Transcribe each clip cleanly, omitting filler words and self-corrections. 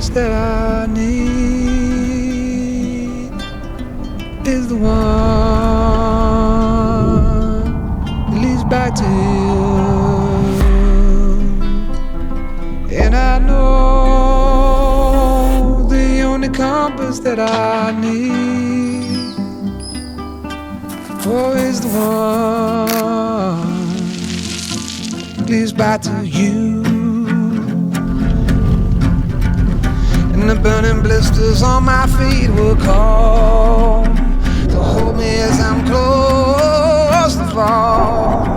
compass that I need is the one that leads back to you. And I know the only compass that I need, oh, is the one that leads back to you. And the burning blisters on my feet will call to hold me as I'm close to fall.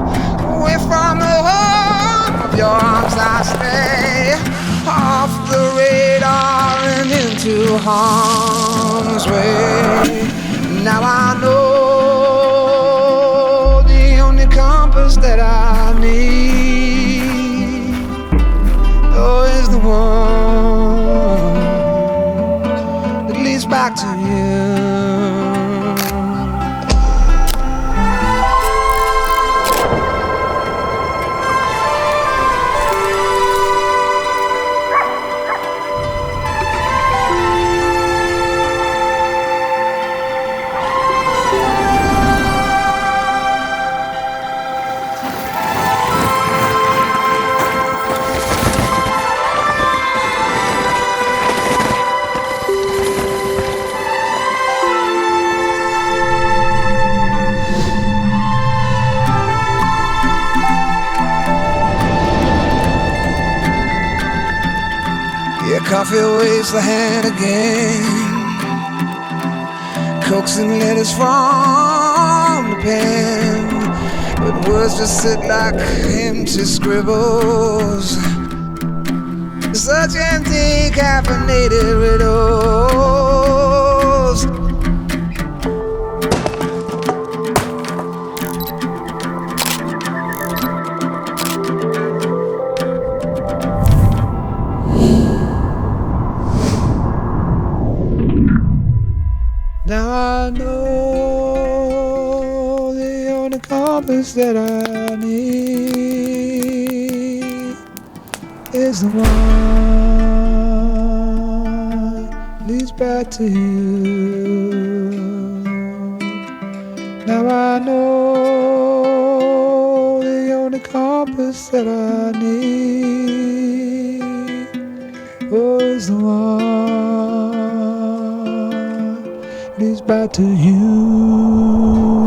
Away from the home of your arms I stay, off the radar and into harm's way. Now I know the only compass that I need, oh, is the one that leads back to you. Coffee waves the hand again, coaxing letters from the pen, but words just sit like empty scribbles, such empty caffeinated riddles. Now I know the only compass that I need is the one that leads back to you. Now I know the only compass that I need, oh, is the one leads back to you.